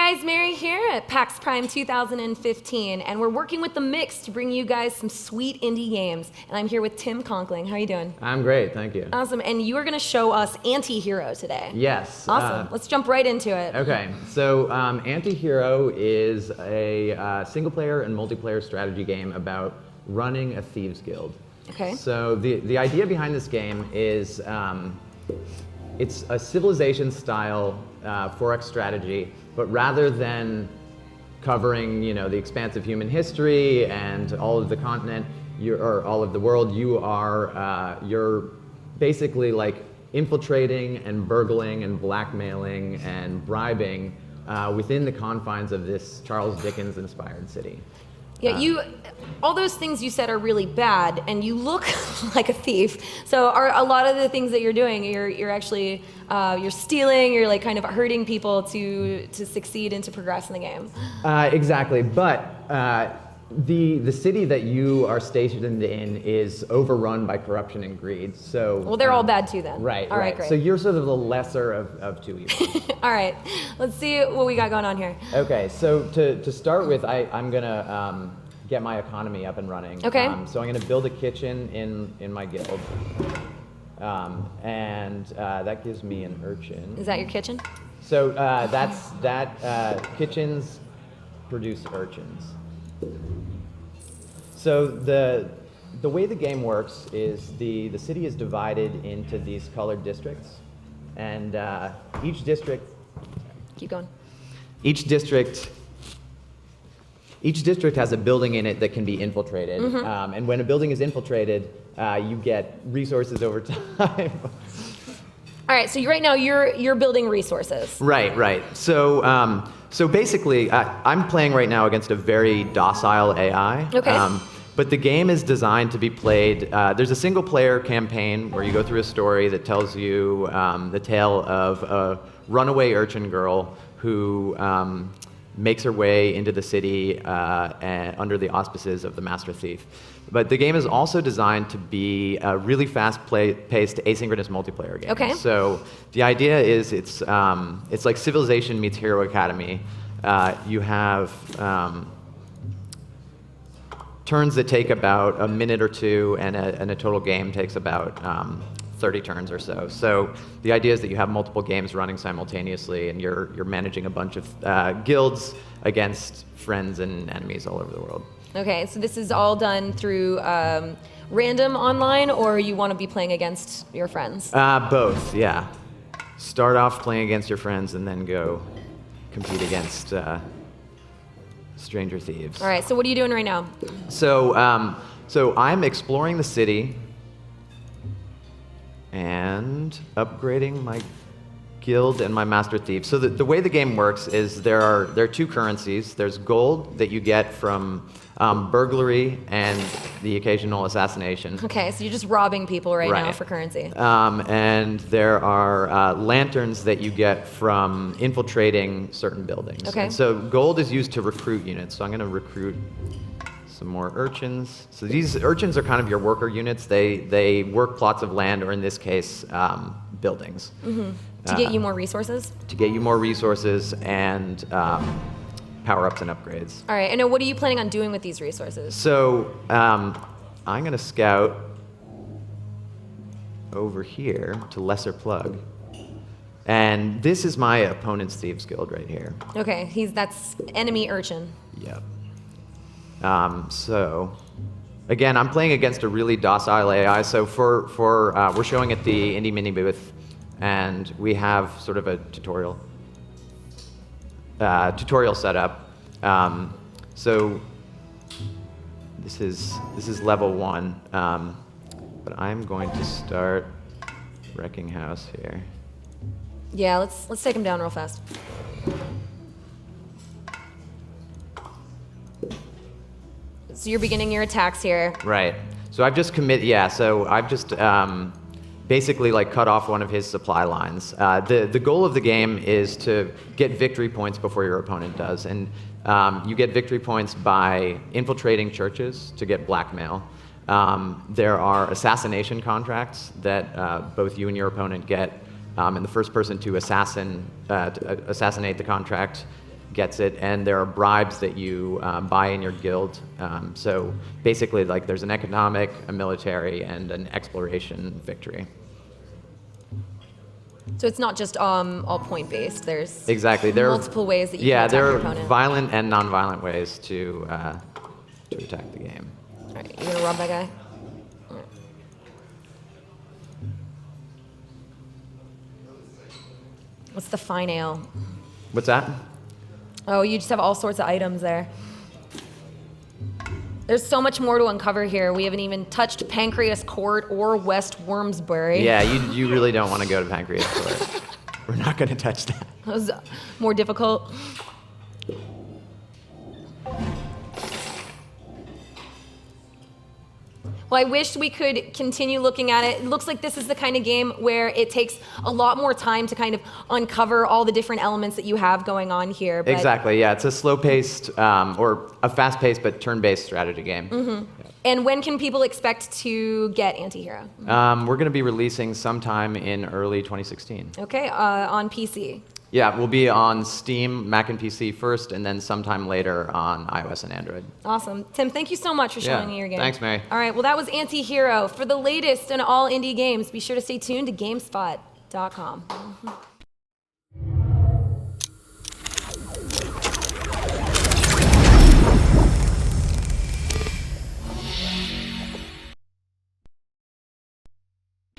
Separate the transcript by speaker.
Speaker 1: guys, Mary here at PAX Prime 2015, and we're working with The Mix to bring you guys some sweet indie games. And I'm here with Tim Conkling. How are you doing?
Speaker 2: I'm great, thank you.
Speaker 1: Awesome, and you are going to show us Antihero today.
Speaker 2: Yes.
Speaker 1: Awesome, let's jump right into it.
Speaker 2: Okay, so Antihero is a single-player and multiplayer strategy game about running a thieves guild.
Speaker 1: Okay.
Speaker 2: So the idea behind this game is it's a civilization-style 4X strategy, but rather than covering, the expanse of human history and all of the continent, or all of the world, you're basically like infiltrating and burgling and blackmailing and bribing within the confines of this Charles Dickens-inspired city.
Speaker 1: Yeah, all those things you said are really bad, and you look like a thief. So are a lot of the things that you're doing, you're actually you're stealing, you're like kind of hurting people to succeed and to progress in the game.
Speaker 2: Exactly, but the city that you are stationed in is overrun by corruption and greed. So
Speaker 1: well, they're all bad too then.
Speaker 2: Right.
Speaker 1: All right, great.
Speaker 2: So you're sort of the lesser of two evils.
Speaker 1: All right, let's see what we got going on here.
Speaker 2: Okay, so to start with, I'm gonna get my economy up and running.
Speaker 1: Okay.
Speaker 2: So I'm gonna build a kitchen in my guild, and that gives me an urchin.
Speaker 1: Is that your kitchen?
Speaker 2: So kitchens produce urchins. So the way the game works is the city is divided into these colored districts, and each district.
Speaker 1: Keep going.
Speaker 2: Each district has a building in it that can be infiltrated, and when a building is infiltrated, you get resources over time.
Speaker 1: All right, so right now you're building resources.
Speaker 2: Right. So basically, I'm playing right now against a very docile AI.
Speaker 1: Okay.
Speaker 2: But the game is designed to be played. There's a single-player campaign where you go through a story that tells you the tale of a runaway urchin girl who makes her way into the city under the auspices of the master thief. But the game is also designed to be a really fast-paced asynchronous multiplayer game.
Speaker 1: Okay.
Speaker 2: So the idea is it's like Civilization meets Hero Academy. You have turns that take about a minute or two, and a total game takes about 30 turns or so. So the idea is that you have multiple games running simultaneously, and you're managing a bunch of guilds against friends and enemies all over the world.
Speaker 1: Okay, so this is all done through random online, or you want to be playing against your friends?
Speaker 2: Both, yeah. Start off playing against your friends, and then go compete against stranger thieves.
Speaker 1: All right, so what are you doing right now?
Speaker 2: So I'm exploring the city and upgrading my guild and my master thief. So the way the game works is there are two currencies. There's gold that you get from burglary and the occasional assassination.
Speaker 1: Okay, so you're just robbing people right now for currency.
Speaker 2: And there are lanterns that you get from infiltrating certain buildings.
Speaker 1: Okay.
Speaker 2: And so gold is used to recruit units. So I'm going to recruit some more urchins. So these urchins are kind of your worker units. They work plots of land, or in this case, buildings.
Speaker 1: Mm-hmm. To get you more resources?
Speaker 2: To get you more resources and power-ups and upgrades.
Speaker 1: All right, and what are you planning on doing with these resources?
Speaker 2: So I'm going to scout over here to Lesser Plug. And this is my opponent's Thieves Guild right here.
Speaker 1: Okay, that's enemy urchin.
Speaker 2: Yep. So, again, I'm playing against a really docile AI. So we're showing at the Indie Mini booth, and we have sort of a tutorial set up. So this is level 1, but I'm going to start wrecking house here.
Speaker 1: Yeah, let's take him down real fast. So you're beginning your attacks here.
Speaker 2: Right. So I've just basically like cut off one of his supply lines. The goal of the game is to get victory points before your opponent does, and you get victory points by infiltrating churches to get blackmail. There are assassination contracts that both you and your opponent get, and the first person to assassinate the contract gets it, and there are bribes that you buy in your guild. So basically, like there's an economic, a military, and an exploration victory.
Speaker 1: So it's not just all point based. There's
Speaker 2: Exactly. There
Speaker 1: multiple ways that you
Speaker 2: yeah,
Speaker 1: can attack
Speaker 2: there
Speaker 1: your
Speaker 2: are
Speaker 1: opponent.
Speaker 2: violent and non-violent ways to attack the game.
Speaker 1: All right, you gonna rob that guy? All right. What's the fine ale?
Speaker 2: What's that?
Speaker 1: Oh, you just have all sorts of items there. There's so much more to uncover here. We haven't even touched Pancreas Court or West Wormsbury.
Speaker 2: Yeah, you really don't want to go to Pancreas Court. We're not going to touch that.
Speaker 1: That was more difficult. Well, I wish we could continue looking at it. It looks like this is the kind of game where it takes a lot more time to kind of uncover all the different elements that you have going on here. But
Speaker 2: Exactly, yeah. It's a slow-paced, or a fast-paced but turn-based strategy game.
Speaker 1: Mm-hmm. And when can people expect to get Antihero?
Speaker 2: We're going to be releasing sometime in early 2016.
Speaker 1: Okay, on PC.
Speaker 2: Yeah, we'll be on Steam, Mac and PC first, and then sometime later on iOS and Android.
Speaker 1: Awesome. Tim, thank you so much for showing me your game.
Speaker 2: Thanks, Mary.
Speaker 1: All right, well, that was Antihero. For the latest in all indie games, be sure to stay tuned to GameSpot.com.